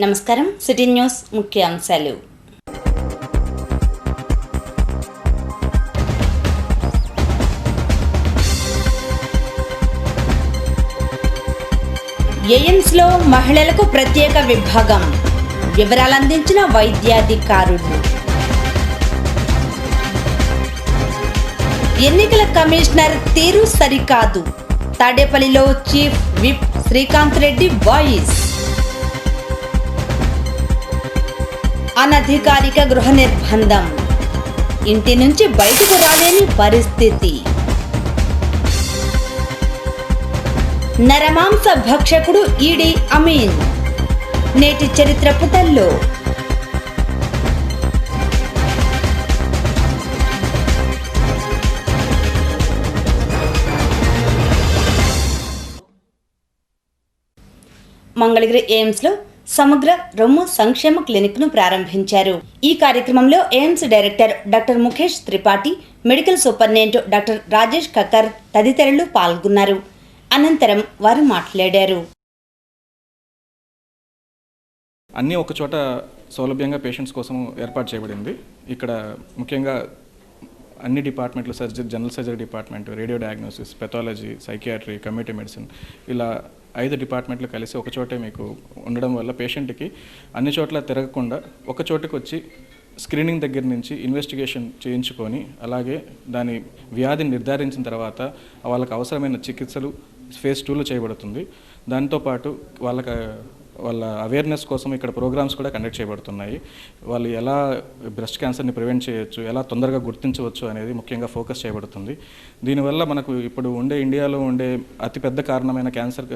నమస్కారం. City news ముఖ్యాంశాలు. ఎయిమ్స్లో మహిళలకు ప్రత్యేక విభాగం, వివరాలు అందించిన వైద్యాధికారులు. ఎన్నికల కమిషనర్ తీరు సరికాదు, తాడేపల్లిలో chief whip Srikanth Reddy voice. అనధికారిక గృహ నిర్బంధం, ఇంటి నుంచి బయటకు రాలేని పరిస్థితి. నరమాంస భక్షకుడు ఈడీ అమీన్ నేటి చరిత్ర పుటల్లో. మంగళగిరి ఎయిమ్స్లో సమగ్ర రొమ్ము సంక్షేమ క్లినిక్ను ప్రారంభించారు. ఈ కార్యక్రమంలో AIIMS director doctor Mukesh Tripathi, medical superintendent doctor Rajesh Kakkar తదితరులు పాల్గొన్నారు. అనంతరం వారు మాట్లాడారు. అన్నీ ఒకచోట సౌలభ్యంగా పేషెంట్స్ కోసం ఏర్పాటు చేయబడింది. ఇక్కడ ముఖ్యంగా అన్ని డిపార్ట్మెంట్లు, general surgery department, radio diagnosis, pathology, psychiatry, community medicine, ఇలా 5 డిపార్ట్మెంట్లు కలిసి ఒకచోటే మీకు ఉండడం వల్ల పేషెంట్కి అన్ని చోట్ల తిరగకుండా ఒక చోటుకు వచ్చి స్క్రీనింగ్ దగ్గర నుంచి ఇన్వెస్టిగేషన్ చేయించుకొని, అలాగే దాని వ్యాధిని నిర్ధారించిన తర్వాత వాళ్ళకి అవసరమైన చికిత్సలు ఫేజ్ 2లో చేయబడుతుంది. దాంతోపాటు వాళ్ళ అవేర్నెస్ కోసం ఇక్కడ ప్రోగ్రామ్స్ కూడా కండక్ట్ చేయబడుతున్నాయి. వాళ్ళు ఎలా బ్రెస్ట్ క్యాన్సర్ని ప్రివెంట్ చేయొచ్చు, ఎలా తొందరగా గుర్తించవచ్చు అనేది ముఖ్యంగా ఫోకస్ చేయబడుతుంది. దీనివల్ల మనకు ఇప్పుడు ఇండియాలో ఉండే అతిపెద్ద కారణమైన క్యాన్సర్,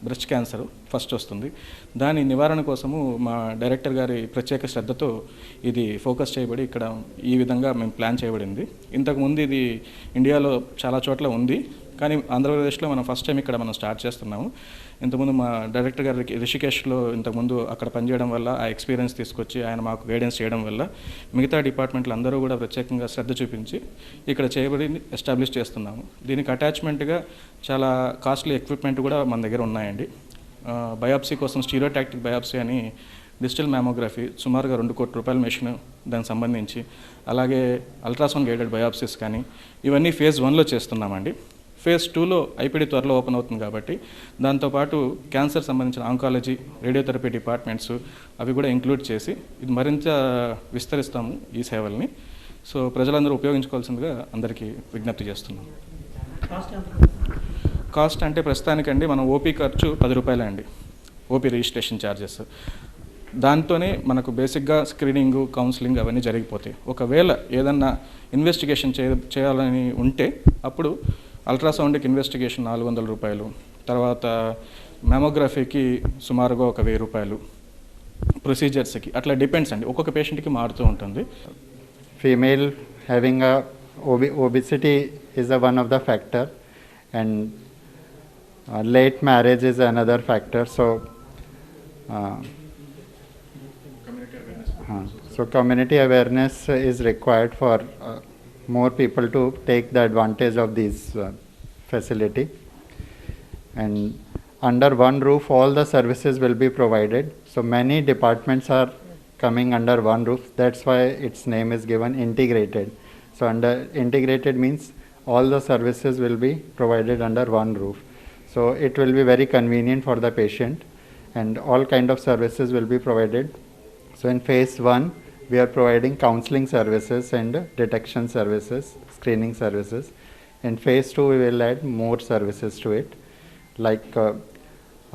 బ్రెస్ట్ క్యాన్సర్ ఫస్ట్ వస్తుంది. దాని నివారణ కోసము మా డైరెక్టర్ గారి ప్రత్యేక శ్రద్ధతో ఇది ఫోకస్ చేయబడి ఇక్కడ ఈ విధంగా మేము ప్లాన్ చేయబడింది. ఇంతకుముందు ఇది ఇండియాలో చాలా చోట్ల ఉంది, కానీ ఆంధ్రప్రదేశ్లో మనం ఫస్ట్ టైం ఇక్కడ మనం స్టార్ట్ చేస్తున్నాము. ఇంతకుముందు మా డైరెక్టర్ గారికి రిషికేష్లో ఇంతకుముందు అక్కడ పనిచేయడం వల్ల ఆ ఎక్స్పీరియన్స్ తీసుకొచ్చి ఆయన మాకు గైడెన్స్ చేయడం వల్ల మిగతా డిపార్ట్మెంట్లు అందరూ కూడా ప్రత్యేకంగా శ్రద్ధ చూపించి ఇక్కడ చేయబడి ఎస్టాబ్లిష్ చేస్తున్నాము. దీనికి అటాచ్మెంట్గా చాలా కాస్ట్లీ ఎక్విప్మెంట్ కూడా మన దగ్గర ఉన్నాయండి. బయాప్సీ కోసం స్టీరియోటాక్టిక్ బయాప్సీ అని డిజిటల్ మ్యామోగ్రఫీ సుమారుగా 2 కోట్ల రూపాయల మెషిన్ దానికి సంబంధించి, అలాగే అల్ట్రాసౌండ్ గైడెడ్ బయాప్సీస్ కానీ ఇవన్నీ ఫేజ్ 1లో చేస్తున్నామండి. ఫేజ్ 2లో ఐపీడీ త్వరలో ఓపెన్ అవుతుంది కాబట్టి దాంతోపాటు క్యాన్సర్ సంబంధించిన ఆంకాలజీ, రేడియోథెరపీ డిపార్ట్మెంట్స్ అవి కూడా ఇంక్లూడ్ చేసి ఇది మరింత విస్తరిస్తాము ఈ సేవల్ని. సో ప్రజలందరూ ఉపయోగించుకోవాల్సిందిగా అందరికీ విజ్ఞప్తి చేస్తున్నాం. కాస్ట్ అంటే ప్రస్తుతానికండి మనం ఓపీ ఖర్చు 10 రూపాయలే అండి, ఓపీ రిజిస్ట్రేషన్ ఛార్జెస్. దాంతోనే మనకు బేసిక్గా స్క్రీనింగ్, కౌన్సిలింగ్ అవన్నీ జరిగిపోతాయి. ఒకవేళ ఏదన్నా ఇన్వెస్టిగేషన్ చేయాలని ఉంటే అప్పుడు అల్ట్రాసౌండ్కి ఇన్వెస్టిగేషన్ 400 రూపాయలు, తర్వాత మ్యామోగ్రఫీకి సుమారుగా 1000 రూపాయలు, ప్రొసీజర్స్కి అట్లా డిపెండ్స్ అండి, ఒక్కొక్క పేషెంట్కి మారుతూ ఉంటుంది. Female having obesity is one of the factor, and late marriage is another factor. So community awareness is required for more people to take the advantage of this facility, and under one roof all the services will be provided. So many departments are coming under one roof, that's why its name is given integrated. So under integrated means all the services will be provided under one roof, so it will be very convenient for the patient, and all kind of services will be provided. So in phase 1 we are providing counseling services and detection services, screening services. In phase 2 we will add more services to it, like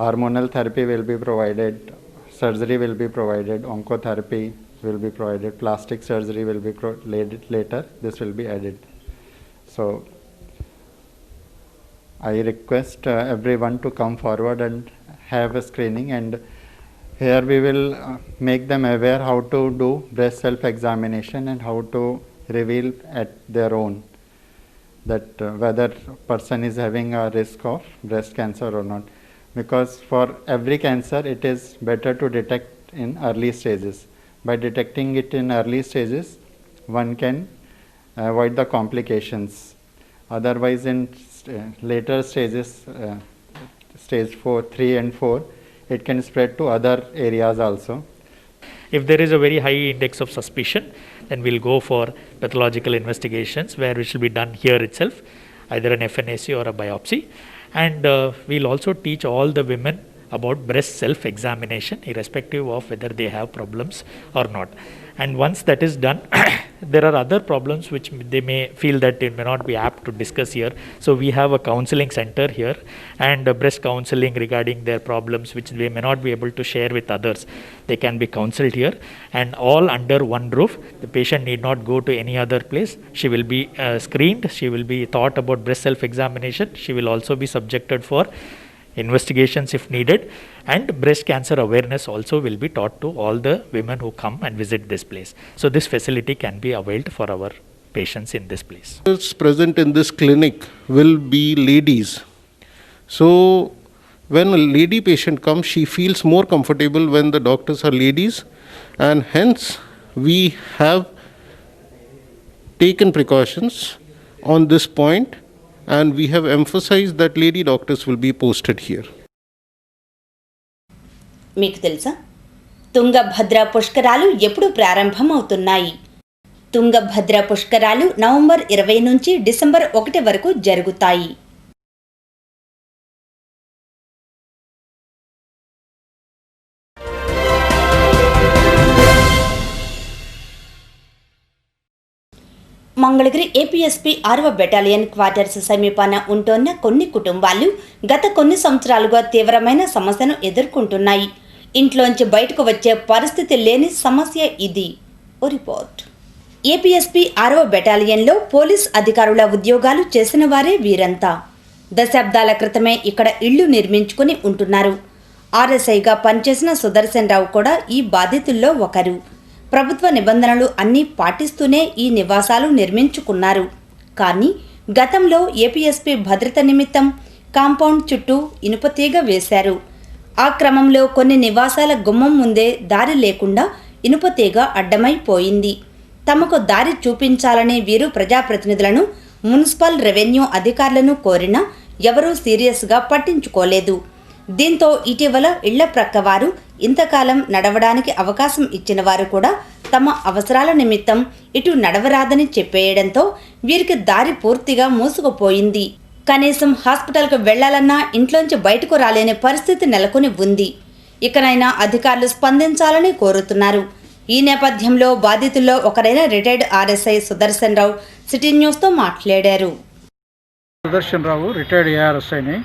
hormonal therapy will be provided, surgery will be provided, oncotherapy will be provided, plastic surgery will be later, this will be added. So I request everyone to come forward and have a screening, and here we will make them aware how to do breast self-examination and how to reveal at their own that whether person is having a risk of breast cancer or not. Because for every cancer it is better to detect in early stages. By detecting it in early stages, one can avoid the complications. Otherwise in later stages, stage 4, 3 and 4, it can spread to other areas also. If there is a very high index of suspicion, then we'll go for pathological investigations where which will be done here itself, either an FNAC or a biopsy. And we'll also teach all the women about breast self-examination, irrespective of whether they have problems or not. And once that is done, there are other problems which they may feel that it may not be apt to discuss here. So we have a counseling center here and breast counseling regarding their problems which they may not be able to share with others. They can be counseled here and all under one roof. The patient need not go to any other place. She will be screened. She will be taught about breast self-examination. She will also be subjected for investigations if needed, and breast cancer awareness also will be taught to all the women who come and visit this place. So this facility can be availed for our patients in this place. Present in this clinic will be ladies. So when a lady patient comes, she feels more comfortable when the doctors are ladies, and hence we have taken precautions on this point. And we have emphasized that lady doctors will be posted here. మీకు తెలుసా తుంగభద్ర పుష్కరాలు ఎప్పుడు ప్రారంభం అవుతున్నాయి? తుంగభద్ర పుష్కరాలు November 20 నుంచి December 1 వరకు జరుగుతాయి. మంగళగిరి ఏపీఎస్పీ 6వ బెటాలియన్ క్వార్టర్స్ సమీపాన ఉంటోన్న కొన్ని కుటుంబాలు గత కొన్ని సంవత్సరాలుగా తీవ్రమైన సమస్యను ఎదుర్కొంటున్నాయి. ఇంట్లోంచి బయటకు వచ్చే పరిస్థితి లేని సమస్య ఇది. ఓ రిపోర్ట్. ఏపీఎస్పీ 6వ బెటాలియన్లో పోలీస్ అధికారుల ఉద్యోగాలు చేసిన వారే వీరంతా. దశాబ్దాల క్రితమే ఇక్కడ ఇళ్లు నిర్మించుకుని ఉంటున్నారు. ఆర్ఎస్ఐగా పనిచేసిన సుదర్శన్ రావు కూడా ఈ బాధితుల్లో ఒకరు. ప్రభుత్వ నిబంధనలు అన్నీ పాటిస్తూనే ఈ నివాసాలు నిర్మించుకున్నారు. కానీ గతంలో ఏపీఎస్పీ భద్రత నిమిత్తం కాంపౌండ్ చుట్టూ ఇనుపతీగ వేశారు. ఆ క్రమంలో కొన్ని నివాసాల గుమ్మం ముందే దారి లేకుండా ఇనుపతీగ అడ్డమైపోయింది. తమకు దారి చూపించాలని వీరు ప్రజాప్రతినిధులను, మున్సిపల్ రెవెన్యూ అధికారులను కోరినా ఎవరూ సీరియస్గా పట్టించుకోలేదు. దీంతో ఇటీవల ఇళ్ల ప్రక్కవారు ఇంతకాలం నడవడానికి అవకాశం ఇచ్చిన వారు కూడా తమ అవసరాల నిమిత్తం ఇటు నడవరాదని చెప్పేయడంతో వీరికి దారి పూర్తిగా మూసుకుపోయింది. కనీసం హాస్పిటల్కు వెళ్లాలన్నా ఇంట్లోంచి బయటకు రాలేని పరిస్థితి నెలకొని ఉంది. ఇకనైనా అధికారులు స్పందించాలని కోరుతున్నారు. ఈ నేపథ్యంలో బాధితుల్లో ఒకరైన రిటైర్డ్ ఆర్ఎస్ఐ సుదర్శన్ రావు సిటీ న్యూస్తో మాట్లాడారు. సుదర్శన్ రావు రిటైర్డ్ ఏఆర్ఎస్ఐని.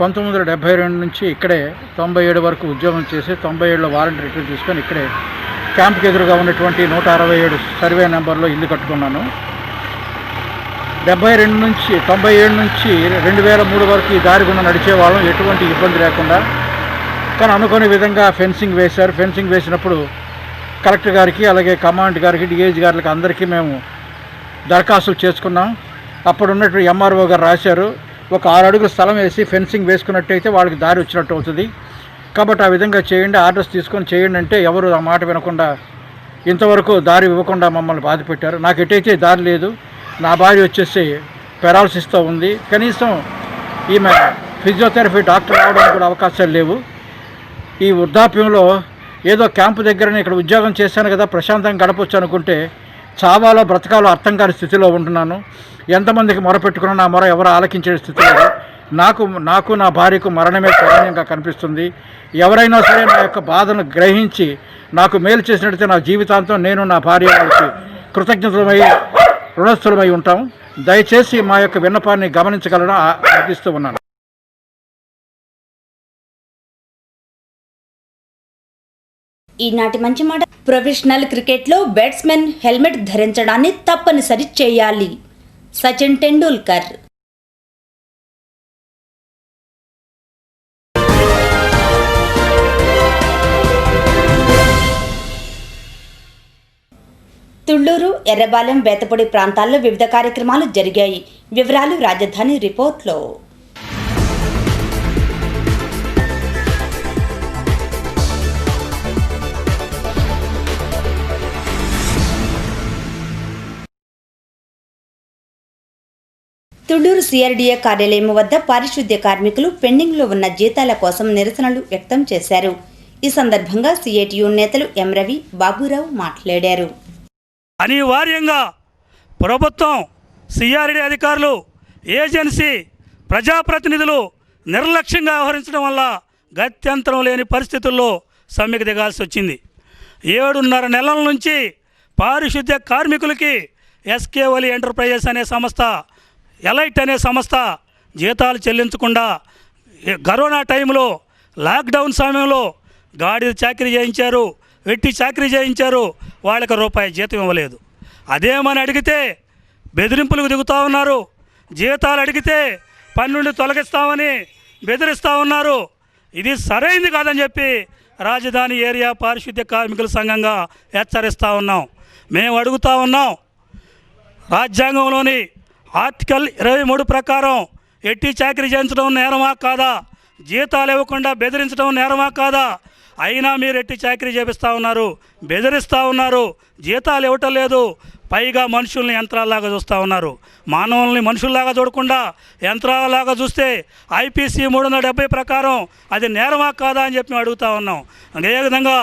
1972 నుంచి ఇక్కడే 97 వరకు ఉద్యోగం చేసి 97లో వారంటీ రిటైర్ తీసుకొని ఇక్కడే క్యాంప్కి ఎదురుగా ఉన్నటువంటి 167 సర్వే నెంబర్లో ఇల్లు కట్టుకున్నాను. 97 నుంచి 2003 వరకు ఈ దారి గుండా నడిచేవాళ్ళం, ఎటువంటి ఇబ్బంది లేకుండా. కానీ అనుకునే విధంగా ఫెన్సింగ్ వేశారు. ఫెన్సింగ్ వేసినప్పుడు కలెక్టర్ గారికి, అలాగే కమాండ్ గారికి, డిఐజీ గారికి అందరికీ మేము దరఖాస్తులు చేసుకున్నాం. అప్పుడు ఉన్నట్టు ఎంఆర్ఓ గారు రాశారు, ఒక 6 అడుగుల స్థలం వేసి ఫెన్సింగ్ వేసుకున్నట్టయితే వాళ్ళకి దారి వచ్చినట్టు అవుతుంది, కాబట్టి ఆ విధంగా చేయండి, ఆర్డర్స్ తీసుకొని చేయండి అంటే ఎవరు ఆ మాట వినకుండా ఇంతవరకు దారి ఇవ్వకుండా మమ్మల్ని బాధ పెట్టారు. నాకు ఎటైతే దారి లేదు. నా భార్య వచ్చేసి పెరాలసిస్తో ఉంది. కనీసం ఈమె ఫిజియోథెరపీ డాక్టర్ రావడానికి కూడా అవకాశాలు లేవు. ఈ వృద్ధాప్యంలో ఏదో క్యాంపు దగ్గరనే ఇక్కడ ఉద్యోగం చేశాను కదా, ప్రశాంతంగా గడపొచ్చు అనుకుంటే చావాలో బ్రతకాలో అర్థం కాని స్థితిలో ఉంటున్నాను. ఎంతమందికి మొరపెట్టుకున్నా నా మొర ఎవరు ఆలకించే స్థితిలో నాకు నా భార్యకు మరణమే ప్రాధాన్యంగా కనిపిస్తుంది. ఎవరైనా సరే నా యొక్క బాధను గ్రహించి నాకు మేలు చేసినట్లయితే నా జీవితాంతం నేను, నా భార్య వాళ్ళకి కృతజ్ఞతలమై రుణస్థులమై ఉంటాం. దయచేసి మా యొక్క విన్నపాన్ని గమనించగలడం అర్థిస్తూ ఉన్నాను. ఈనాటి మంచి మాట. ప్రొఫెషనల్ క్రికెట్లో బ్యాట్స్మెన్ హెల్మెట్ ధరించడాన్ని తప్పనిసరి చేయాలి. సచిన్ టెండూల్కర్. తుళ్లూరు, ఎర్రబాలెం, బేతపొడి ప్రాంతాల్లో వివిధ కార్యక్రమాలు జరిగాయి. వివరాలు రాజధాని రిపోర్ట్లో. తుళ్లూరు సిఆర్డీఏ కార్యాలయం వద్ద పారిశుద్ధ్య కార్మికులు పెండింగ్లో ఉన్న జీతాల కోసం నిరసనలు వ్యక్తం చేశారు. ఈ సందర్భంగా సిఐటియు నేతలు ఎం రవి, బాబురావు మాట్లాడారు. అనివార్యంగా ప్రభుత్వం, సిఆర్డీ అధికారులు, ఏజెన్సీ, ప్రజాప్రతినిధులు నిర్లక్ష్యంగా వ్యవహరించడం వల్ల గత్యంతరం లేని పరిస్థితుల్లో సమ్మెకు దిగాల్సి వచ్చింది. 7.5 నెలల నుంచి పారిశుద్ధ్య కార్మికులకి ఎస్కేవలి ఎంటర్ప్రైజెస్ అనే సంస్థ, ఎలైట్ అనే సంస్థ జీతాలు చెల్లించకుండా కరోనా టైంలో, లాక్డౌన్ సమయంలో గాడిద చాకరీ చేయించారు, వెట్టి చాకరీ చేయించారు. వాళ్ళకి రూపాయి జీతం ఇవ్వలేదు. అదేమని అడిగితే బెదిరింపులకు దిగుతూ ఉన్నారు. జీతాలు అడిగితే పని నుండి తొలగిస్తామని బెదిరిస్తూ ఉన్నారు. ఇది సరైంది కాదని చెప్పి రాజధాని ఏరియా పారిశుద్ధ్య కార్మికుల సంఘంగా హెచ్చరిస్తూ ఉన్నాం. మేము అడుగుతూ ఉన్నాం, రాజ్యాంగంలోని ఆర్టికల్ 23 ప్రకారం ఎట్టి చాకరీ చేయించడం నేరమా కాదా? జీతాలు ఇవ్వకుండా బెదిరించడం నేరమా కాదా? అయినా మీరు ఎట్టి చాకరీ చేపిస్తూ ఉన్నారు, బెదిరిస్తూ ఉన్నారు, జీతాలు ఇవ్వటం లేదు. పైగా మనుషుల్ని యంత్రాల్లాగా చూస్తూ ఉన్నారు. మానవుల్ని మనుషుల్లాగా చూడకుండా యంత్రాలలాగా చూస్తే ఐపీసీ 370 ప్రకారం అది నేరమా కాదా అని చెప్పి మేము అడుగుతూ ఉన్నాం. అదేవిధంగా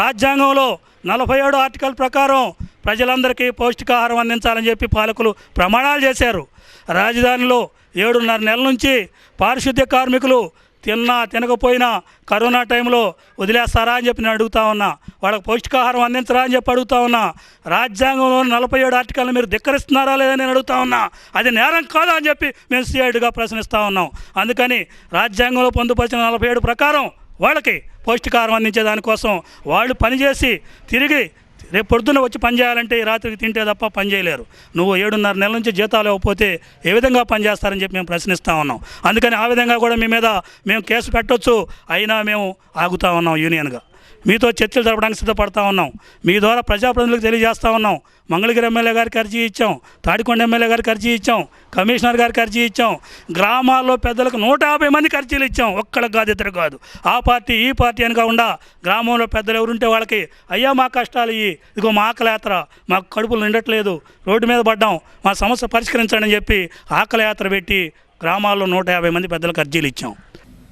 రాజ్యాంగంలో 47 ఆర్టికల్ ప్రకారం ప్రజలందరికీ పౌష్టికాహారం అందించాలని చెప్పి పాలకులు ప్రమాణాలు చేశారు. రాజధానిలో 7.5 నెలల నుంచి పారిశుద్ధ్య కార్మికులు తిన్నా తినకపోయినా కరోనా టైంలో వదిలేస్తారా అని చెప్పి నేను అడుగుతా ఉన్నా. వాళ్ళకి పౌష్టికాహారం అందించరా అని చెప్పి అడుగుతా ఉన్నా. రాజ్యాంగంలో 47 ఆర్టికల్ని మీరు ధిక్కరిస్తున్నారా లేదని నేను అడుగుతా ఉన్నా. అది నేరం కాదా అని చెప్పి మేము సిఐడిగా ప్రశ్నిస్తూ ఉన్నాం. అందుకని రాజ్యాంగంలో పొందుపరిచిన 47 ప్రకారం వాళ్ళకి పౌష్టికాహారం అందించే దానికోసం వాళ్ళు పనిచేసి తిరిగి రేపు పొద్దున్న వచ్చి పని చేయాలంటే ఈ రాత్రికి తింటే తప్ప పని చేయలేరు. నువ్వు 7.5 నెలల నుంచి జీతాలు ఇవ్వకపోతే ఏ విధంగా పని చేస్తారని చెప్పి మేము ప్రశ్నిస్తూ ఉన్నాం. అందుకని ఆ విధంగా కూడా మీ మీద మేము కేసు పెట్టవచ్చు. అయినా మేము ఆగుతూ ఉన్నాం. యూనియన్గా మీతో చర్చలు జరపడానికి సిద్ధపడతా ఉన్నాం. మీ ద్వారా ప్రజాప్రతినిధులకు తెలియజేస్తూ ఉన్నాం. మంగళగిరి ఎమ్మెల్యే గారికి అర్జీ ఇచ్చాం, తాడికొండ ఎమ్మెల్యే గారికి అర్జీ ఇచ్చాం, కమిషనర్ గారికి అర్జీ ఇచ్చాం, గ్రామాల్లో పెద్దలకు 150 మందికి అర్జీలు ఇచ్చాం. ఒక్కళ్ళకి కాదు, ఇద్దరు కాదు. ఆ పార్టీ ఈ పార్టీ అని కాకుండా గ్రామంలో పెద్దలు ఎవరుంటే వాళ్ళకి, అయ్యా మా కష్టాలు ఇదిగో మా ఆకలియాత్ర, మాకు కడుపులు నిండట్లేదు, రోడ్డు మీద పడ్డాం, మా సమస్య పరిష్కరించండి అని చెప్పి ఆకలియాత్ర పెట్టి గ్రామాల్లో 150 మంది పెద్దలకు అర్జీలు ఇచ్చాం.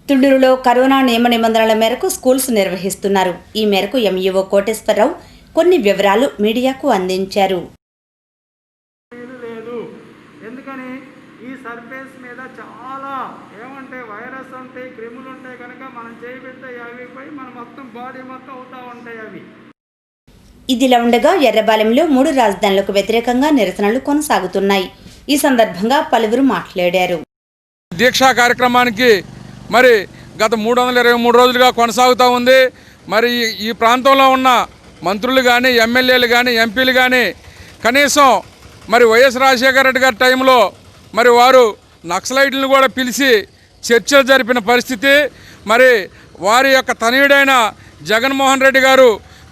తుళ్లూరులో కరోనా నియమ నిబంధనల మేరకు స్కూల్స్ నిర్వహిస్తున్నారు. ఈ మేరకు ఎంఈఓ కోటేశ్వరరావు కొన్ని వివరాలు మీడియాకు అందించారు. ఎందుకని ఈ సర్ఫేస్ మీద చాలా ఏమంటే వైరస్ ఉంటాయి, క్రిములు ఉంటాయి కనుక మనం చేయబెట్టే అవి పోయి మన మొత్తం బాడీ మొత్తం అవుతూ ఉంటాయి అవి. ఇదిలా ఉండగా ఎర్రబాలెంలో 3 రాజధానులకు వ్యతిరేకంగా నిరసనలు కొనసాగుతున్నాయి. ఈ సందర్భంగా పలువురు మాట్లాడారు. దీక్షా కార్యక్రమానికి మరి గత 323 రోజులుగా కొనసాగుతూ ఉంది. మరి ఈ ప్రాంతంలో ఉన్న మంత్రులు కానీ, ఎమ్మెల్యేలు కానీ, ఎంపీలు కానీ కనీసం మరి వైఎస్ రాజశేఖర రెడ్డి గారి టైంలో మరి వారు నక్సలైట్లను కూడా పిలిచి చర్చలు జరిపిన పరిస్థితి. మరి వారి యొక్క తనయుడైన జగన్మోహన్ రెడ్డి గారు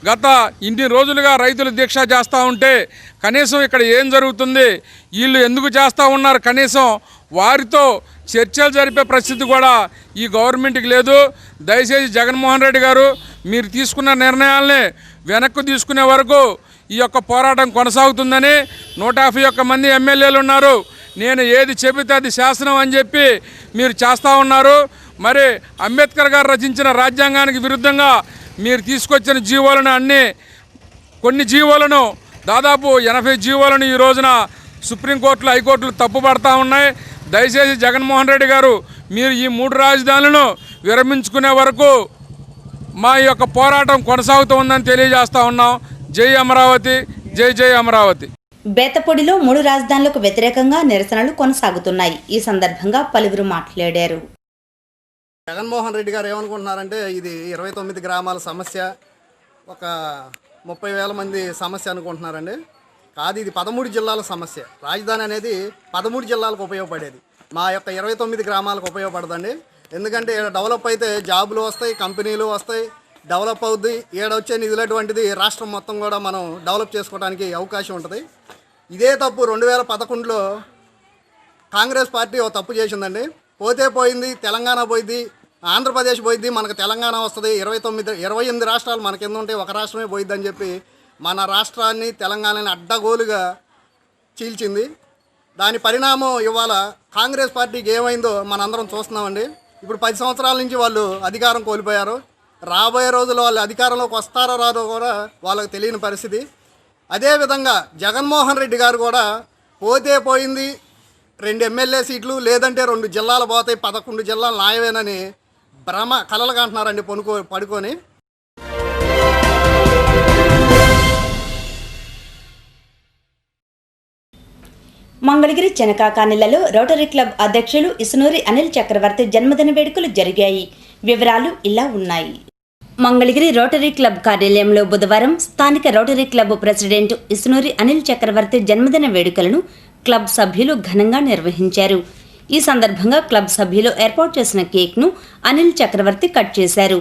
గత ఇన్ని రోజులుగా రైతులు దీక్ష చేస్తూ ఉంటే కనీసం ఇక్కడ ఏం జరుగుతుంది, వీళ్ళు ఎందుకు చేస్తూ ఉన్నారు, కనీసం వారితో చర్చలు జరిపే పరిస్థితి కూడా ఈ గవర్నమెంట్కి లేదు. దయచేసి జగన్మోహన్ రెడ్డి గారు మీరు తీసుకున్న నిర్ణయాల్ని వెనక్కు తీసుకునే వరకు ఈ యొక్క పోరాటం కొనసాగుతుందని 151 మంది ఎమ్మెల్యేలు ఉన్నారు. నేను ఏది చెబితే అది శాసనం అని చెప్పి మీరు చేస్తూ ఉన్నారు. మరి అంబేద్కర్ గారు రచించిన రాజ్యాంగానికి విరుద్ధంగా మీరు తీసుకొచ్చిన జీవోలను కొన్ని జీవోలను దాదాపు 80 జీవోలను ఈ రోజున సుప్రీంకోర్టులు, హైకోర్టులు తప్పుపడతా ఉన్నాయి. దయచేసి జగన్మోహన్ రెడ్డి గారు మీరు ఈ 3 రాజధానులను విరమించుకునే వరకు మా యొక్క పోరాటం కొనసాగుతూ ఉందని తెలియజేస్తూ ఉన్నాం. జై అమరావతి, జై జై అమరావతి. బేతపొడిలో 3 రాజధానులకు వ్యతిరేకంగా నిరసనలు కొనసాగుతున్నాయి. ఈ సందర్భంగా పలువురు మాట్లాడారు. జగన్మోహన్ రెడ్డి గారు ఏమనుకుంటున్నారంటే ఇది 29 గ్రామాల సమస్య, ఒక 30,000 మంది సమస్య అనుకుంటున్నారండి. కాదు, ఇది 13 జిల్లాల సమస్య. రాజధాని అనేది 13 జిల్లాలకు ఉపయోగపడేది, మా యొక్క 29 గ్రామాలకు ఉపయోగపడదండి. ఎందుకంటే డెవలప్ అయితే జాబులు వస్తాయి, కంపెనీలు వస్తాయి, డెవలప్ అవుద్ది. ఏడొచ్చే నిధులటువంటిది రాష్ట్రం మొత్తం కూడా మనం డెవలప్ చేసుకోవడానికి అవకాశం ఉంటుంది. ఇదే తప్పు 2011లో కాంగ్రెస్ పార్టీ ఒక తప్పు చేసిందండి. పోతే పోయింది, తెలంగాణ పోయింది, ఆంధ్రప్రదేశ్ పోయింది, మనకు తెలంగాణ వస్తుంది, 28 రాష్ట్రాలు మన కింద ఉంటే ఒక రాష్ట్రమే పోయిద్ది అని చెప్పి మన రాష్ట్రాన్ని, తెలంగాణని అడ్డగోలుగా చీల్చింది. దాని పరిణామం ఇవాళ కాంగ్రెస్ పార్టీకి ఏమైందో మనందరం చూస్తున్నామండి. ఇప్పుడు 10 సంవత్సరాల నుంచి వాళ్ళు అధికారం కోల్పోయారు. రాబోయే రోజుల్లో వాళ్ళు అధికారంలోకి వస్తారో రాదో కూడా వాళ్ళకి తెలియని పరిస్థితి. అదేవిధంగా జగన్మోహన్ రెడ్డి గారు కూడా పోతే పోయింది 2 ఎమ్మెల్యే సీట్లు, లేదంటే 2 జిల్లాలు పోతాయి, 11 జిల్లాలు న్యాయమేనని భ్రమ కలలుగా అంటున్నారండి పడుకొని. మంగళగిరి చెనకాకానిలలో రోటరీ క్లబ్ అధ్యక్షులు ఇసునూరి అనిల్ చక్రవర్తి జన్మదిన వేడుకలు జరిగాయి. వివరాలు ఇలా ఉన్నాయి. మంగళగిరి రోటరీ క్లబ్ కార్యాలయంలో బుధవారం స్థానిక rotary club president Isunuri Anil Chakravarthi జన్మదిన వేడుకలను క్లబ్ సభ్యులు ఘనంగా నిర్వహించారు. ఈ సందర్భంగా క్లబ్ సభ్యులు ఏర్పాటు చేసిన కేక్ను అనిల్ చక్రవర్తి కట్ చేశారు.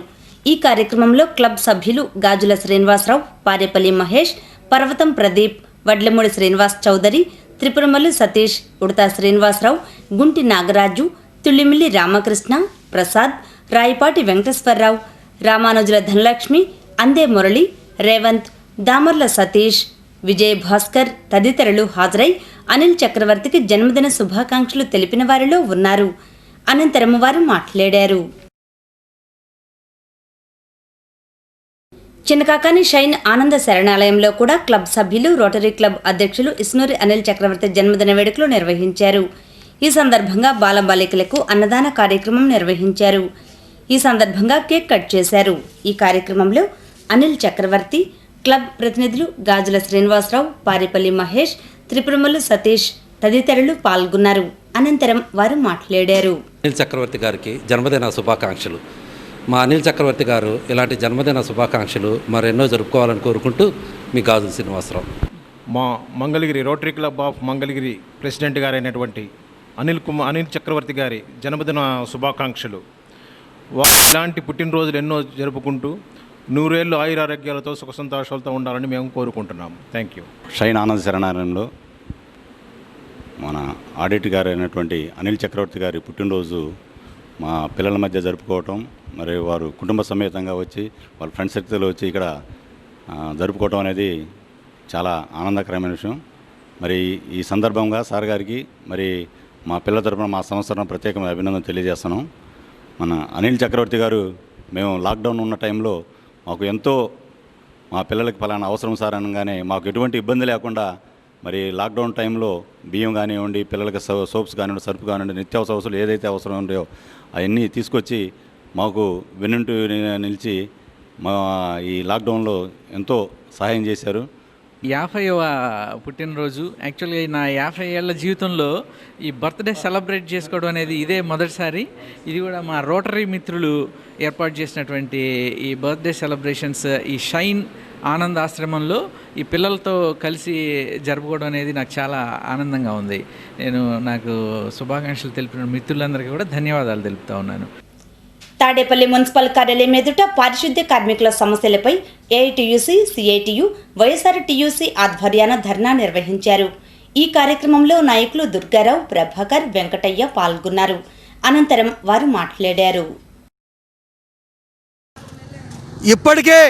ఈ కార్యక్రమంలో క్లబ్ సభ్యులు గాజుల శ్రీనివాసరావు, పారేపల్లి మహేష్, పర్వతం ప్రదీప్, వడ్లమూడి శ్రీనివాస్ చౌదరి, త్రిపురమల్లి సతీష్, ఉడతా శ్రీనివాసరావు, గుంటి నాగరాజు, తుళ్ళిమిల్లి రామకృష్ణ, ప్రసాద్, రాయపాటి వెంకటేశ్వరరావు, రామానుజుల ధనలక్ష్మి, అందే మురళి, రేవంత్, దామర్ల సతీష్, విజయ్ భాస్కర్ తదితరులు హాజరై అనిల్ చక్రవర్తికి జన్మదిన శుభాకాంక్షలు తెలిపిన వారిలో ఉన్నారు. అనంతరం వారు మాట్లాడారు. చిన్నకాకాని షైన్ ఆనంద శరణాలయంలో కూడా క్లబ్ సభ్యులు రోటరీ క్లబ్ అధ్యక్షులు ఇస్నూరి అనిల్ చక్రవర్తి జన్మదిన వేడుకలు నిర్వహించారు. ఈ సందర్భంగా బాలబాలికలకు అన్నదాన కార్యక్రమం నిర్వహించారు. ఈ సందర్భంగా కేక్ కట్ చేశారు. ఈ కార్యక్రమంలో అనిల్ చక్రవర్తి, క్లబ్ ప్రతినిధులు గాజుల శ్రీనివాసరావు, పారేపల్లి మహేష్, త్రిపురమల్లు సతీష్ తదితరులు పాల్గొన్నారు. అనంతరం వారు మాట్లాడారు. అనిల్ చక్రవర్తి గారికి జన్మదిన శుభాకాంక్షలు. మా అనిల్ చక్రవర్తి గారు ఇలాంటి జన్మదిన శుభాకాంక్షలు మరెన్నో జరుపుకోవాలని కోరుకుంటూ మీ గాజుల శ్రీనివాసరావు. మా Mangalagiri rotary club of Mangalagiri president గారైనటువంటి అనిల్ చక్రవర్తి గారి జన్మదిన శుభాకాంక్షలు. ఇలాంటి పుట్టినరోజులు ఎన్నో జరుపుకుంటూ 100 ఏళ్ళు ఆయురారోగ్యాలతో సుఖ సంతోషాలతో ఉండాలని మేము కోరుకుంటున్నాము. Thank you. షైన్ ఆనంద శరణాలయంలో మన ఆడిట్ గారు అయినటువంటి అనిల్ చక్రవర్తి గారి పుట్టినరోజు మా పిల్లల మధ్య జరుపుకోవటం, మరి వారు కుటుంబ సమేతంగా వచ్చి వాళ్ళ ఫ్రెండ్ సర్కిల్ వచ్చి ఇక్కడ జరుపుకోవటం అనేది చాలా ఆనందకరమైన విషయం. మరి ఈ సందర్భంగా సార్ గారికి మరి మా పిల్లల తరపున మా సంవత్సరం ప్రత్యేకమైన అభినందన తెలియజేస్తున్నాం. మన అనిల్ చక్రవర్తి గారు మేము లాక్డౌన్ ఉన్న టైంలో మాకు ఎంతో మా పిల్లలకి ఫలానా అవసరం సార్ అనగానే మాకు ఎటువంటి ఇబ్బంది లేకుండా మరి లాక్డౌన్ టైంలో బియ్యం కానివ్వండి, పిల్లలకి సోప్స్ కానివ్వండి, సరుపు కానివ్వండి, నిత్యావసర అవసరాలు ఏదైతే అవసరం ఉన్నాయో అవన్నీ తీసుకొచ్చి మాకు వెన్నంటూ నిలిచి మా ఈ లాక్డౌన్లో ఎంతో సహాయం చేశారు. 50వ పుట్టినరోజు యాక్చువల్గా నా 50 ఏళ్ల జీవితంలో ఈ బర్త్డే సెలబ్రేట్ చేసుకోవడం అనేది ఇదే మొదటిసారి. ఇది కూడా మా రోటరీ మిత్రులు ఏర్పాటు చేసినటువంటి ఈ బర్త్డే సెలబ్రేషన్స్ ఈ షైన్ ఆనంద్ ఆశ్రమంలో ఈ పిల్లలతో కలిసి జరుపుకోవడం అనేది నాకు చాలా ఆనందంగా ఉంది. నాకు శుభాకాంక్షలు తెలిపిన మిత్రులందరికీ కూడా ధన్యవాదాలు తెలుపుతా ఉన్నాను. తాడేపల్లి మున్సిపల్ కార్యాలయం ఎదుట పారిశుద్ధ్య కార్మికుల సమస్యలపై ఏఐటీయూసీ, సిఐటియు, వైఎస్ఆర్టీయూసీ ఆధ్వర్యాన ధర్నా నిర్వహించారు. ఈ కార్యక్రమంలో నాయకులు దుర్గారావు, ప్రభాకర్, వెంకటయ్య పాల్గొన్నారు. అనంతరం వారు మాట్లాడారు. ఇప్పటికే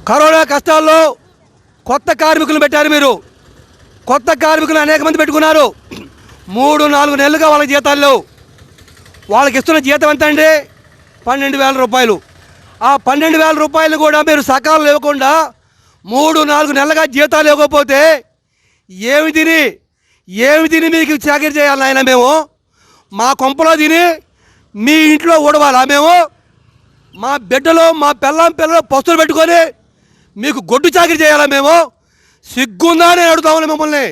కరోనా కష్టాల్లో కొత్త కార్మికులు పెట్టారు. మీరు కొత్త కార్మికులు అనేక మంది పెట్టుకున్నారు. 3-4 నెలలుగా వాళ్ళ జీతాలు లేవు. వాళ్ళకి ఇస్తున్న జీతం ఎంత అండి? 12,000 రూపాయలు. ఆ 12,000 రూపాయలు కూడా మీరు సకాలంలో ఇవ్వకుండా 3-4 నెలలుగా జీతాలు ఇవ్వకపోతే ఏమి తిని మీకు చాకరీ చేయాలి ఆయన? మేము మా కొంపలో తిని మీ ఇంట్లో ఊడవాలా? మేము మా బిడ్డలో మా పిల్లలు పస్తులు పెట్టుకొని మీకు గొడ్డు చాకరీ చేయాలా? మేము సిగ్గుందని అడుగుతా ఉన్నాం మిమ్మల్ని.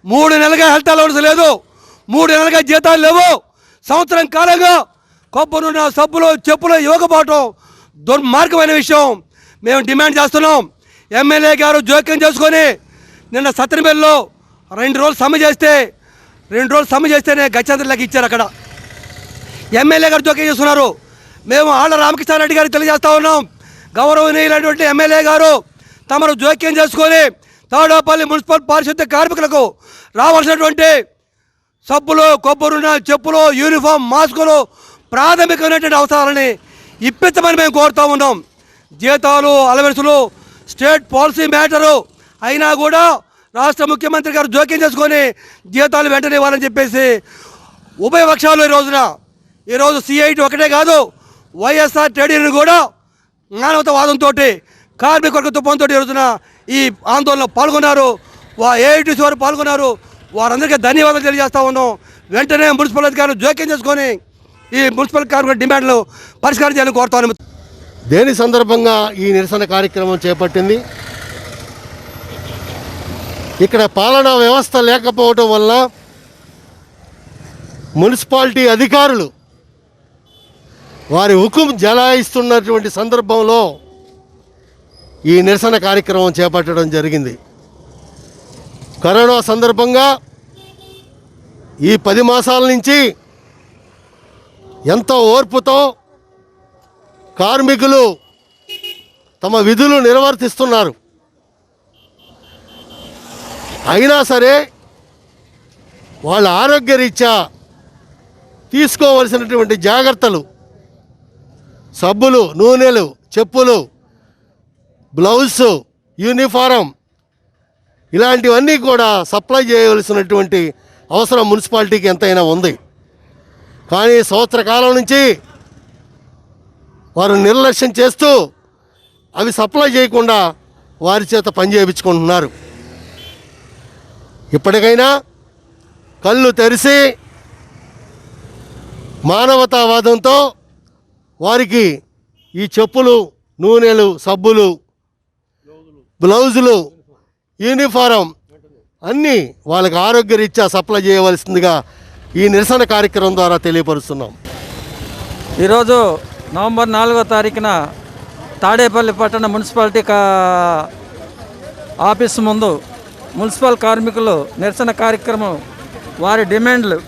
3 నెలలుగా హెల్త్ అలవెన్స్ లేదు, 3 నెలలుగా జీతాలు లేవు. సంవత్సరం కాలంగా కొబ్బరి నూనె, సబ్బులు, చెప్పులు ఇవ్వకపోవటం దుర్మార్గమైన విషయం. మేము డిమాండ్ చేస్తున్నాం. ఎమ్మెల్యే గారు జోక్యం చేసుకొని నిన్న సత్యనపల్లిలో 2 రోజులు సమ్మె చేస్తేనే గచ్చంతర్లకి ఇచ్చారు. అక్కడ ఎమ్మెల్యే గారు జోక్యం చేస్తున్నారు. మేము ఆళ్ళ రామకృష్ణారెడ్డి గారికి తెలియజేస్తా ఉన్నాం, గౌరవనీయులైనటువంటి ఎమ్మెల్యే గారు తమరు జోక్యం చేసుకొని తాడేపల్లి మున్సిపల్ పారిశుద్ధ్య కార్మికులకు రావాల్సినటువంటి సబ్బులు, కొబ్బరి నూనె, చెప్పులు, యూనిఫామ్, మాస్కులు, ప్రాథమికమైనటువంటి అవసరాలని ఇప్పించమని మేము కోరుతూ ఉన్నాం. జీతాలు, అలవెన్సులు, స్టేట్ పాలసీ మ్యాటరు అయినా కూడా రాష్ట్ర ముఖ్యమంత్రి గారు జోక్యం చేసుకొని జీతాలు వెంటనే ఇవ్వాలని చెప్పేసి ఉభయ పక్షాలు ఈరోజు సిఐటి ఒకటే కాదు వైఎస్ఆర్ ట్రేడ్ యూనియన్ కూడా మానవతావాదంతో కార్మిక వర్గ తుఫాన్తో రోజున ఈ ఆందోళనలో పాల్గొన్నారు. ఏఐటీసీ వారు పాల్గొన్నారు. వారందరికీ ధన్యవాదాలు తెలియజేస్తా ఉన్నాం. వెంటనే మున్సిపల్ అధికారులు జోక్యం చేసుకొని ఈ మున్సిపల్ కార్మికుల డిమాండ్లు పరిష్కారం చేయాలని కోరుతాను. దేని సందర్భంగా ఈ నిరసన కార్యక్రమం చేపట్టింది? ఇక్కడ పాలనా వ్యవస్థ లేకపోవడం వల్ల మున్సిపాలిటీ అధికారులు వారి హుకుం జలాయిస్తున్నటువంటి సందర్భంలో ఈ నిరసన కార్యక్రమం చేపట్టడం జరిగింది. కరోనా సందర్భంగా ఈ 10 మాసాల నుంచి ఎంతో ఓర్పుతో కార్మికులు తమ విధులు నిర్వర్తిస్తున్నారు. అయినా సరే వాళ్ళ ఆరోగ్యరీత్యా తీసుకోవలసినటువంటి జాగ్రత్తలు, సబ్బులు, నూనెలు, చెప్పులు, బ్లౌజ్, యూనిఫారం ఇలాంటివన్నీ కూడా సప్లై చేయవలసినటువంటి అవసరం మున్సిపాలిటీకి ఎంతైనా ఉంది. కానీ సంవత్సర కాలం నుంచి వారు నిర్లక్ష్యం చేస్తూ అవి సప్లై చేయకుండా వారి చేత పని చేయించుకుంటున్నారు. ఇప్పటికైనా కళ్ళు తెరిచి మానవతావాదంతో వారికి ఈ చెప్పులు, నూనెలు, సబ్బులు, బ్లౌజులు, యూనిఫారం అన్నీ వాళ్ళకి ఆరోగ్యరీత్యా సప్లై చేయవలసిందిగా ఈ నిరసన కార్యక్రమం ద్వారా తెలియపరుస్తున్నాం. ఈరోజు నవంబర్ 4వ తారీఖున తాడేపల్లి పట్టణ మున్సిపాలిటీ ఆఫీసు ముందు మున్సిపల్ కార్మికులు నిరసన కార్యక్రమం వారి డిమాండ్లు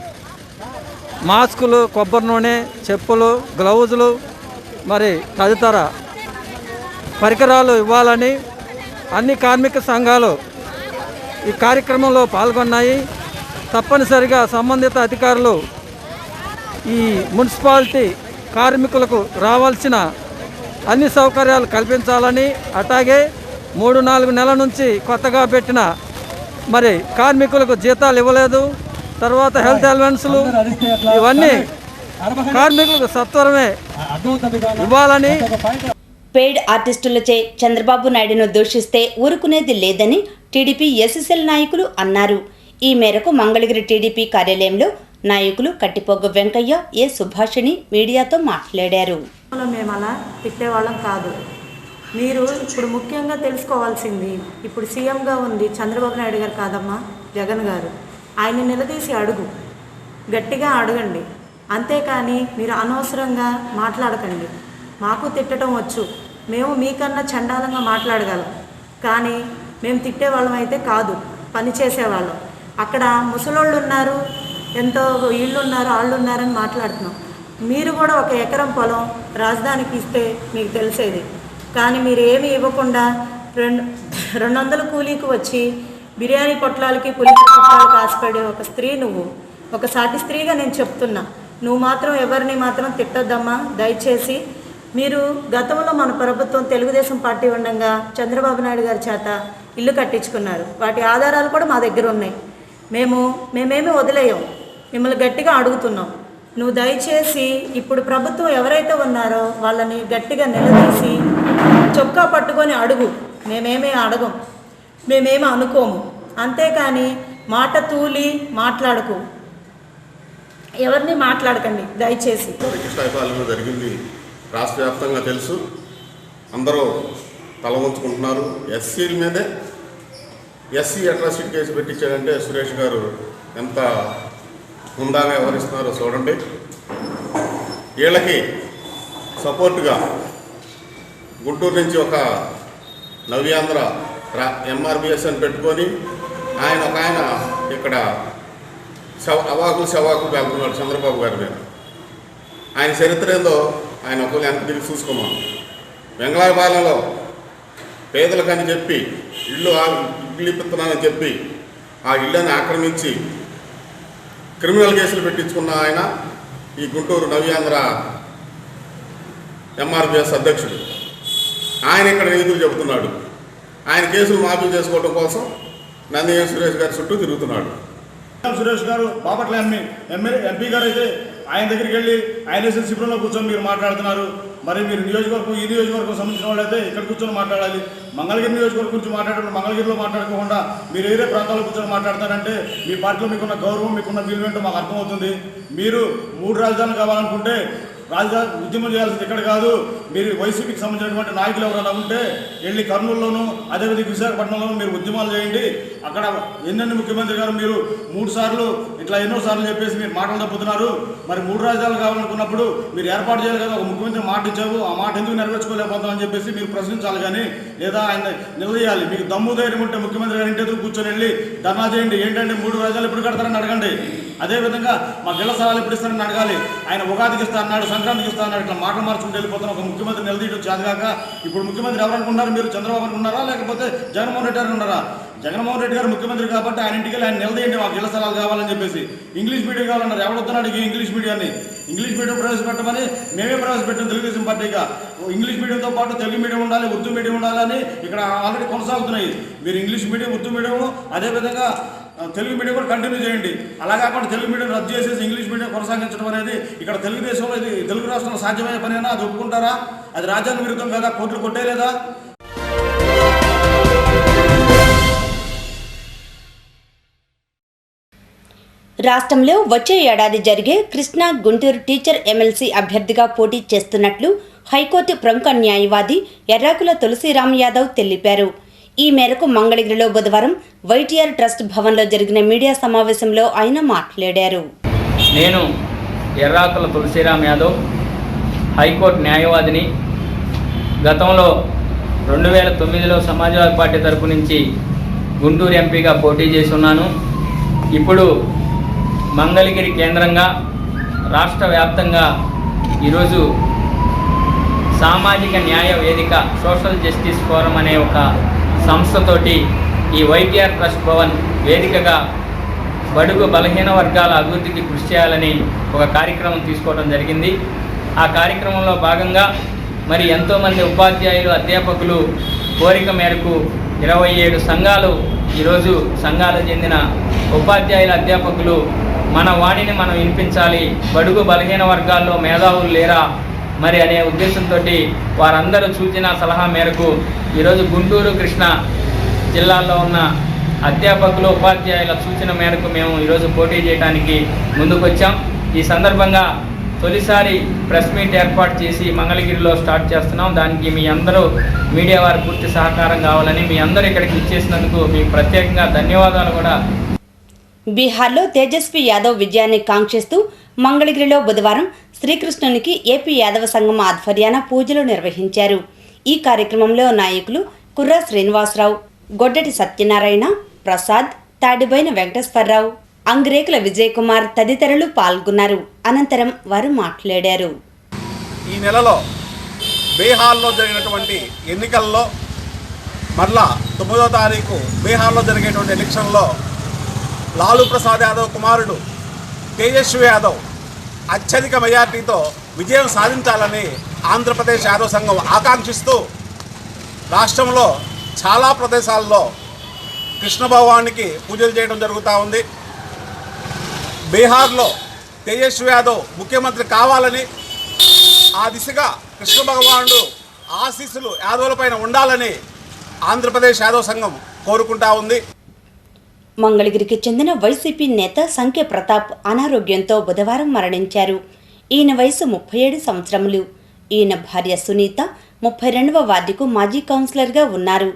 మాస్కులు, కొబ్బరి నూనె, చెప్పులు, గ్లౌజులు మరి తదితర పరికరాలు ఇవ్వాలని అన్ని కార్మిక సంఘాలు ఈ కార్యక్రమంలో పాల్గొన్నాయి. తప్పనిసరిగా సంబంధిత అధికారులు ఈ మున్సిపాలిటీ కార్మికులకు రావాల్సిన అన్ని సౌకర్యాలు కల్పించాలని, అట్లాగే 3-4 నెలల నుంచి కొత్తగా పెట్టిన మరి కార్మికులకు జీతాలు ఇవ్వలేదు, తర్వాత హెల్త్ అలవెన్స్లు ఇవన్నీ కార్మికులకు సత్వరమే ఇవ్వాలని. పెయిడ్ ఆర్టిస్టులచే చంద్రబాబు నాయుడును దూషిస్తే ఊరుకునేది లేదని టీడీపీ ఎస్ఎస్ఎల్ నాయకులు అన్నారు. ఈ మేరకు మంగళగిరి టీడీపీ కార్యాలయంలో నాయకులు కట్టిపోగు వెంకయ్య, ఏ సుభాషిణి మీడియాతో మాట్లాడారు. మేము అలా తిట్టేవాళ్ళం కాదు. మీరు ఇప్పుడు ముఖ్యంగా తెలుసుకోవాల్సింది, ఇప్పుడు సీఎంగా ఉంది చంద్రబాబు నాయుడు గారు కాదమ్మా, జగన్ గారు. ఆయన నిలదీసి అడుగు, గట్టిగా అడగండి. అంతేకాని మీరు అనవసరంగా మాట్లాడకండి. మాకు తిట్టడం వచ్చు, మేము మీకన్నా చండాలంగా మాట్లాడగలం, కానీ మేము తిట్టేవాళ్ళం అయితే కాదు, పని చేసేవాళ్ళం. అక్కడ ముసలోళ్ళు ఉన్నారు, ఎంతో ఇళ్ళు ఉన్నారు, వాళ్ళు ఉన్నారని మాట్లాడుతున్నాం. మీరు కూడా 1 ఎకరం పొలం రాజధానికి ఇస్తే మీకు తెలిసేది, కానీ మీరు ఏమీ ఇవ్వకుండా 200 కూలీకి వచ్చి బిర్యానీ పొట్లాలకి, పులిహోర పొట్లాలకి ఆశపడే ఒక స్త్రీ నువ్వు. ఒక సాటి స్త్రీగా నేను చెప్తున్నా, నువ్వు మాత్రం ఎవరిని మాత్రం తిట్టొద్దమ్మా దయచేసి. మీరు గతంలో మన ప్రభుత్వం తెలుగుదేశం పార్టీ ఉండగా చంద్రబాబు నాయుడు గారి చేత ఇల్లు కట్టించుకున్నారు. వాటి ఆధారాలు కూడా మా దగ్గర ఉన్నాయి. మేమేమి వదిలేయం, మిమ్మల్ని గట్టిగా అడుగుతున్నాం. నువ్వు దయచేసి ఇప్పుడు ప్రభుత్వం ఎవరైతే ఉన్నారో వాళ్ళని గట్టిగా నిలదీసి చొక్కా పట్టుకొని అడుగు. మేమేమీ అడగం, మేమేమీ అనుకోము. అంతేకాని మాట తూలి మాట్లాడకు, ఎవరిని మాట్లాడకండి దయచేసి. జరిగింది రాష్ట్ర వ్యాప్తంగా తెలుసు, అందరూ తల వంచుకుంటున్నారు. ఎస్సీల మీదే ఎస్సీ అట్రాసిటీ కేసు పెట్టించాడంటే సురేష్ గారు ఎంత హుందాగా వ్యవహరిస్తున్నారో చూడండి. వీళ్ళకి సపోర్టుగా గుంటూరు నుంచి ఒక నవ్యాంధ్ర ఎంఆర్బిఎస్ అని పెట్టుకొని ఆయన ఇక్కడ శవాకులు వెళ్తున్నాడు చంద్రబాబు గారి మీద. ఆయన చరిత్ర ఏందో ఆయన ఒకళ్ళు ఎంత తిరిగి చూసుకోమా. వెంగళాయపాలెంలో పేదలకని చెప్పి ఇల్లు ఇప్పిస్తున్నానని చెప్పి ఆ ఇళ్ళని ఆక్రమించి క్రిమినల్ కేసులు పెట్టించుకున్న ఆయన ఈ గుంటూరు నవ్యాంధ్ర ఎంఆర్బిఎస్ అధ్యక్షుడు. ఆయన ఇక్కడ నిధులు చెబుతున్నాడు. ఆయన కేసులు మాఫీ చేసుకోవడం కోసం నందిగం సురేష్ గారి చుట్టూ తిరుగుతున్నాడు. సురేష్ గారు బాపట్ల ఎంపీ గారు అయితే ఆయన దగ్గరికి వెళ్ళి ఆయన శిబిరంలో కూర్చొని మీరు మాట్లాడుతున్నారు. మరి మీరు ఈ నియోజకవర్గం సంబంధించిన వాళ్ళైతే ఇక్కడ కూర్చొని మాట్లాడాలి. మంగళగిరి నియోజకవర్గం గురించి మాట్లాడడం మంగళగిరిలో మాట్లాడుకోకుండా మీరు వేరే ప్రాంతాల్లో కూర్చొని మాట్లాడతారంటే మీ పార్టీలో మీకున్న గౌరవం, మీకున్న విలువ ఏంటో మాకు అర్థమవుతుంది. మీరు 3 రాజధానులు కావాలనుకుంటే రాజధాని ఉద్యమం చేయాల్సింది ఇక్కడ కాదు. మీరు వైసీపీకి సంబంధించినటువంటి నాయకులు ఎవరైనా ఉంటే వెళ్ళి కర్నూలులోను అదేవిధంగా విశాఖపట్నంలోనూ మీరు ఉద్యమాలు చేయండి. అక్కడ ఎన్నెన్ని ముఖ్యమంత్రి గారు మీరు 3 సార్లు ఇట్లా ఎన్నోసార్లు చెప్పేసి మీరు మాటలు తప్పుతున్నారు. మరి 3 రాజధానులు కావాలనుకున్నప్పుడు మీరు ఏర్పాటు చేయాలి కదా. ఒక ముఖ్యమంత్రి మాట ఇచ్చావు, ఆ మాట ఎందుకు నెరవేర్చుకోలేకపోతామని చెప్పేసి మీరు ప్రశ్నించాలి కానీ లేదా ఆయన నిలదీయాలి. మీకు దమ్ము ధైర్యం ఉంటే ముఖ్యమంత్రి గారి ఇంటి ఎదురు కూర్చొని వెళ్ళి ధర్నా చేయండి. ఏంటంటే 3 రాజధానులు ఎప్పుడు కడతారని అడగండి. అదేవిధంగా మా గిళ్ళ స్థలాలు ఎప్పుడు ఇస్తారని అడగాలి. ఆయన ఉగాదికి ఇస్తా అన్నాడు, సంక్రాంతికి ఇస్తా అన్నాడు. ఇట్లా మాటలు మార్చుకుంటూ వెళ్ళిపోతున్న ఒక ముఖ్యమంత్రి నిలదీయడం చేతగాక ఇప్పుడు ముఖ్యమంత్రి ఎవరు అనుకున్నారు? మీరు చంద్రబాబు అనుకున్నారా లేకపోతే జగన్మోహన్ రెడ్డి గారు ఉన్నారా? జగన్మోహన్ రెడ్డి గారు ముఖ్యమంత్రి కాబట్టి ఆయన ఇంటికి ఆయన నిలదీయండి మాకు ఇళ్ల స్థలాలు కావాలని చెప్పేసి. ఇంగ్లీష్ మీడియం కావాలన్నారు. ఎవడొస్తున్నాడు ఈ ఇంగ్లీష్ మీడియాన్ని? ఇంగ్లీష్ మీడియం ప్రవేశపెట్టమని మేమే ప్రవేశపెట్టాం తెలుగుదేశం పార్టీగా. ఇంగ్లీష్ మీడియంతో పాటు తెలుగు మీడియం ఉండాలి, ఉర్దూ మీడియం ఉండాలని ఇక్కడ ఆల్రెడీ కొనసాగుతున్నాయి. మీరు ఇంగ్లీష్ మీడియం, ఉర్దూ మీడియం, అదేవిధంగా తెలుగు మీడియం కూడా కంటిన్యూ చేయండి. అలా కాకుండా తెలుగు మీడియం రద్దు చేసేసి ఇంగ్లీష్ మీడియం కొనసాగించడం అనేది ఇక్కడ తెలుగుదేశంలో ఇది తెలుగు రాష్ట్రంలో సాధ్యమయ్యే పనేనా? అది ఒప్పుకుంటారా? అది రాజ్యాంగ విరుద్ధం కదా? కోర్టులు కొట్టేయలేదా? రాష్ట్రంలో వచ్చే ఏడాది జరిగే కృష్ణా గుంటూరు టీచర్ ఎమ్మెల్సీ అభ్యర్థిగా పోటీ చేస్తున్నట్లు హైకోర్టు ప్రముఖ న్యాయవాది ఎర్రాకుల తులసిరామ్ యాదవ్ తెలిపారు. ఈ మేరకు మంగళగిరిలో బుధవారం వైటీఆర్ ట్రస్ట్ భవన్లో జరిగిన మీడియా సమావేశంలో ఆయన మాట్లాడారు. నేను ఎర్రాకుల తులసిరామ్ యాదవ్, హైకోర్టు న్యాయవాదిని. గతంలో 2009లో సమాజ్వాదీ పార్టీ తరపు నుంచి గుంటూరు ఎంపీగా పోటీ చేసి ఉన్నాను. ఇప్పుడు మంగళగిరి కేంద్రంగా రాష్ట్ర వ్యాప్తంగా ఈరోజు సామాజిక న్యాయ వేదిక సోషల్ జస్టిస్ ఫోరం అనే ఒక సంస్థతోటి ఈ వైటీఆర్ ట్రస్ట్ భవన్ వేదికగా బడుగు బలహీన వర్గాల అభివృద్ధికి కృషి చేయాలని ఒక కార్యక్రమం తీసుకోవడం జరిగింది. ఆ కార్యక్రమంలో భాగంగా మరి ఎంతోమంది ఉపాధ్యాయులు, అధ్యాపకులు కోరిక మేరకు 27 సంఘాలు, ఈరోజు సంఘాలకు చెందిన ఉపాధ్యాయుల, అధ్యాపకులు మన వాణిని మనం వినిపించాలి, బడుగు బలహీన వర్గాల్లో మేధావులు లేరా మరి అనే ఉద్దేశంతో వారందరూ సూచన సలహా మేరకు ఈరోజు గుంటూరు, కృష్ణా జిల్లాల్లో ఉన్న అధ్యాపకులు, ఉపాధ్యాయుల సూచన మేరకు మేము ఈరోజు పోటీ చేయడానికి ముందుకొచ్చాం. ఈ సందర్భంగా తొలిసారి ప్రెస్ మీట్ ఏర్పాటు చేసి మంగళగిరిలో స్టార్ట్ చేస్తున్నాం. దానికి మీ అందరూ మీడియా వారి పూర్తి సహకారం కావాలని, మీ అందరూ ఇక్కడికి ఇచ్చేసినందుకు మీకు ప్రత్యేకంగా ధన్యవాదాలు కూడా. బీహార్లో తేజస్వి యాదవ్ విజయాన్ని కాంక్షిస్తూ మంగళగిరిలో బుధవారం శ్రీకృష్ణునికి ఏపీ యాదవ సంఘం ఆధ్వర్యాన పూజలు నిర్వహించారు. ఈ కార్యక్రమంలో నాయకులు కుర్రా శ్రీనివాసరావు, గొడ్డటి సత్యనారాయణ, ప్రసాద్, తాడిబోయిన వెంకటేశ్వరరావు, అంగిరేకుల విజయ్ కుమార్ తదితరులు పాల్గొన్నారు. అనంతరం వారు మాట్లాడారు. ఈ నెలలో బీహార్లో జరిగినటువంటి ఎన్నికల్లో మరలా 9వ తారీఖు బీహార్లో జరిగేటువంటి ఎలక్షన్లో లాలూ ప్రసాద్ యాదవ్ కుమారుడు తేజస్వి యాదవ్ అత్యధిక మెజార్టీతో విజయం సాధించాలని ఆంధ్రప్రదేశ్ యాదవ్ సంఘం ఆకాంక్షిస్తూ రాష్ట్రంలో చాలా ప్రదేశాల్లో కృష్ణ భగవానికి పూజలు చేయడం జరుగుతూ ఉంది. బీహార్లో తేజస్వి యాదవ్ ముఖ్యమంత్రి కావాలని, ఆ దిశగా కృష్ణ భగవానుడు ఆశీస్సులు యాదవులపైన ఉండాలని ఆంధ్రప్రదేశ్ యాదవ్ సంఘం కోరుకుంటా ఉంది. మంగళగిరికి చెందిన వైసీపీ నేత సంఖ్య ప్రతాప్ అనారోగ్యంతో బుధవారం మరణించారు. ఈయన వయసు 37 సంవత్సరములు. ఈయన భార్య సునీత 32వ వార్డుకు మాజీ కౌన్సిలర్గా ఉన్నారు.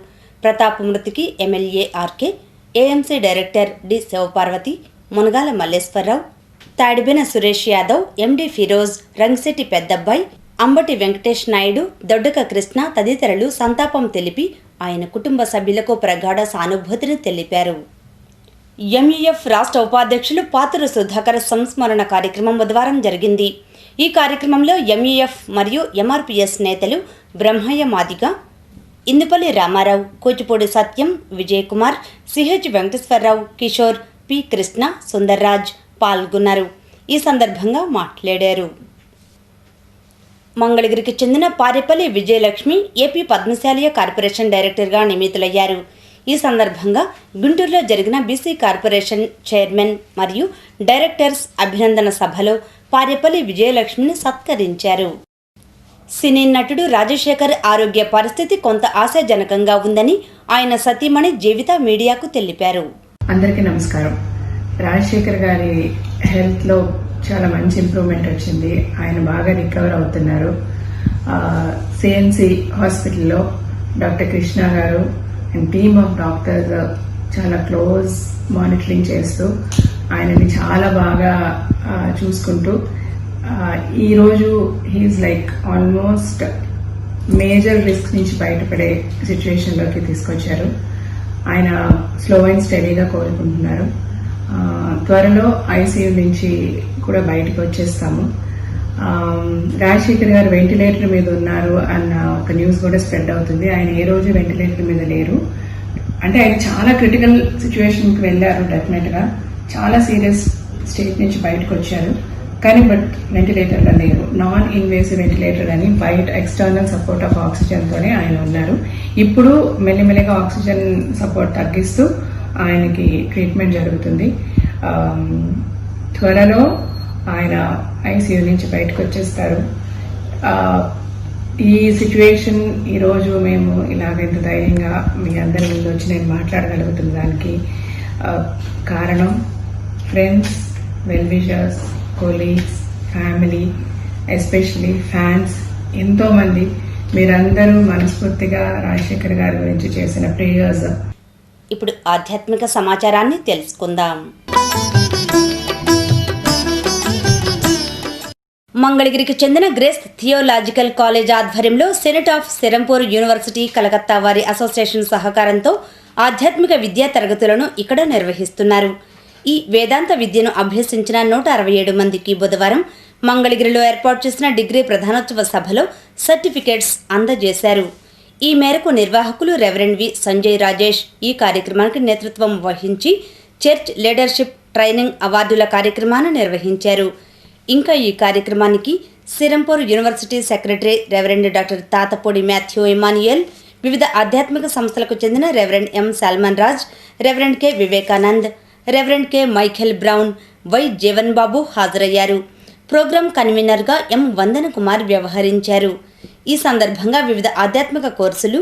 ప్రతాప్ మృతికి MLA RK, AMC director D Sivaparvathi, Munagala Malleswararao, Tadibena Suresh Yadav, MD Firoz, Rangasetty Peddabbayi, Ambati Venkatesh Naidu, Doddaka Krishna తదితరులు సంతాపం తెలిపి ఆయన కుటుంబ సభ్యులకు ప్రగాఢ సానుభూతిని తెలిపారు. ఎంఈఎఫ్ రాష్ట్ర ఉపాధ్యక్షులు పాతూరు సుధాకర్ సంస్మరణ కార్యక్రమం బుధవారం జరిగింది. ఈ కార్యక్రమంలో ఎంఈఎఫ్ మరియు ఎంఆర్పీఎస్ నేతలు బ్రహ్మయ్య మాదిగ, ఇందుపల్లి రామారావు, కూచిపూడి సత్యం, విజయ్ కుమార్, సిహెచ్ వెంకటేశ్వరరావు, కిషోర్, పి కృష్ణ, సుందర్రాజ్ పాల్గొన్నారు. ఈ సందర్భంగా మాట్లాడారు. మంగళగిరికి చెందిన పారేపల్లి విజయలక్ష్మి ఏపీ పద్మశాలియ కార్పొరేషన్ డైరెక్టర్గా నియమితులయ్యారు. ఈ సందర్భంగా గుంటూరులో జరిగిన బీసీ కార్పొరేషన్ చైర్మన్ మరియు డైరెక్టర్స్ అభినందన సభలో పారేపల్లి విజయలక్ష్మిని సత్కరించారు. సినీ నటుడు రాజశేఖర్ ఆరోగ్య పరిస్థితి కొంత ఆశాజనకంగా ఉందని ఆయన సతీమణి జీవిత మీడియాకు తెలిపారు. అందరికీ నమస్కారం. రాజశేఖర్ గారి హెల్త్లో చాలా మంచి ఇంప్రూవ్మెంట్ వచ్చింది. ఆయన బాగా రికవర్ అవుతున్నారు. సిఎన్సి హాస్పిటల్లో డాక్టర్ కృష్ణ గారు అండ్ టీమ్ ఆఫ్ డాక్టర్స్ చాలా క్లోజ్ మానిటరింగ్ చేస్తూ ఆయనని చాలా బాగా చూసుకుంటూ ఈరోజు he is like almost major risk నుంచి బయటపడే సిచ్యువేషన్లోకి తీసుకొచ్చారు. ఆయన స్లో అండ్ స్టడీగా కోలుకుంటున్నారు. త్వరలో ఐసీయూ నుంచి కూడా బయటకు వచ్చేస్తాము. రాజశేఖర్ గారు వెంటిలేటర్ మీద ఉన్నారు అన్న ఒక న్యూస్ కూడా స్ప్రెడ్ అవుతుంది. ఆయన ఏ రోజు వెంటిలేటర్ మీద లేరు. అంటే ఆయన చాలా క్రిటికల్ సిచ్యువేషన్కి వెళ్ళారు. డెఫినెట్గా చాలా సీరియస్ స్టేట్ నుంచి బయటకు వచ్చారు. కానీ బట్ వెంటిలేటర్లో లేరు. నాన్ ఇన్వేసివ్ వెంటిలేటర్ అని బయట ఎక్స్టర్నల్ సపోర్ట్ ఆఫ్ ఆక్సిజన్తోనే ఆయన ఉన్నారు. ఇప్పుడు మెల్లిమెల్లిగా ఆక్సిజన్ సపోర్ట్ తగ్గిస్తూ ఆయనకి ట్రీట్మెంట్ జరుగుతుంది. త్వరలో ఆయన ఐసీయూ నుంచి బయటకు వచ్చేస్తారు. ఈ సిచ్యువేషన్ ఈరోజు మేము ఇలాగెంత ధైర్యంగా మీ అందరి ముందు వచ్చి నేను మాట్లాడగలుగుతున్న దానికి కారణం friends, well wishers, colleagues, family, especially fans ఎంతోమంది మీరందరూ మనస్ఫూర్తిగా రాజశేఖర్ గారి గురించి చేసిన ప్రేయర్స్. ఇప్పుడు ఆధ్యాత్మిక సమాచారాన్ని తెలుసుకుందాం. మంగళగిరికి చెందిన గ్రేస్ థియోలాజికల్ కాలేజ్ ఆధ్వర్యంలో senate of Serampore university Calcutta వారి అసోసియేషన్ సహకారంతో ఆధ్యాత్మిక విద్యా తరగతులను ఇక్కడ నిర్వహిస్తున్నారు. ఈ వేదాంత విద్యను అభ్యసించిన 167 మందికి బుధవారం మంగళగిరిలో ఏర్పాటు చేసిన డిగ్రీ ప్రధానోత్సవ సభలో సర్టిఫికేట్స్ అందజేశారు. ఈ మేరకు నిర్వాహకులు రెవరెండ్ వి సంజయ్ రాజేష్ ఈ కార్యక్రమానికి నేతృత్వం వహించి చర్చ్ లీడర్షిప్ ట్రైనింగ్ అవార్డుల కార్యక్రమాన్ని నిర్వహించారు. ఇంకా ఈ కార్యక్రమానికి Serampore university secretary reverend doctor Tatapudi Matthew Emmanuel, వివిధ ఆధ్యాత్మిక సంస్థలకు చెందిన reverend M Salman Raj, reverend K Vivekanand, reverend K Michael Brown, Y Jeevan Babu హాజరయ్యారు. ప్రోగ్రాం కన్వీనర్గా ఎం వందన కుమార్ వ్యవహరించారు. ఈ సందర్భంగా వివిధ ఆధ్యాత్మిక కోర్సులు,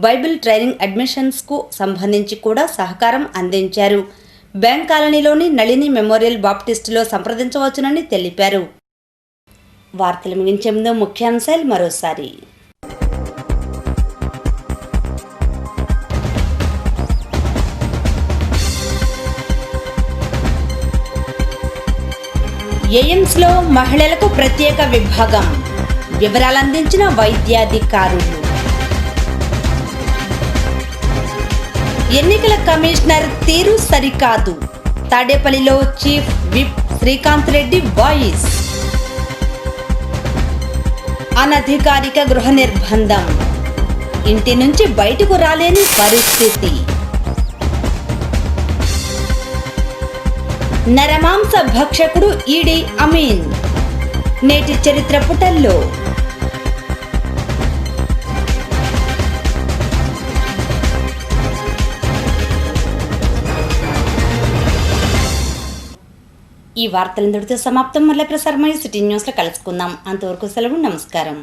బైబిల్ ట్రైనింగ్ అడ్మిషన్స్కు సంబంధించి కూడా సహకారం అందించారు. బ్యాంక్ కాలనీలోని నళిని మెమోరియల్ బాప్టిస్టులో సంప్రదించవచ్చునని తెలిపారు. వార్తలు ముగించే ముందు ముఖ్యాంశాలు మరోసారి. ఎయిమ్స్లో మహిళలకు ప్రత్యేక విభాగం, వివరాలందించిన వైద్యాధికారులు. ఎన్నికల కమిషనర్ తీరు సరికాదు, తాడేపల్లిలో chief whip Srikanth Reddy voice. అనధికారిక గృహ నిర్బంధం, ఇంటి నుంచి బయటకు రాలేని పరిస్థితి. నరమాంస భక్షకుడు ఈడీ అమీన్ నేటి చరిత్ర పుటల్లో. ఈ వార్తలందరితో సమాప్తం. మళ్ళీ ప్రసారమయ్యే సిటీ న్యూస్లో కలుసుకుందాం. అంతవరకు సెలవు. నమస్కారం.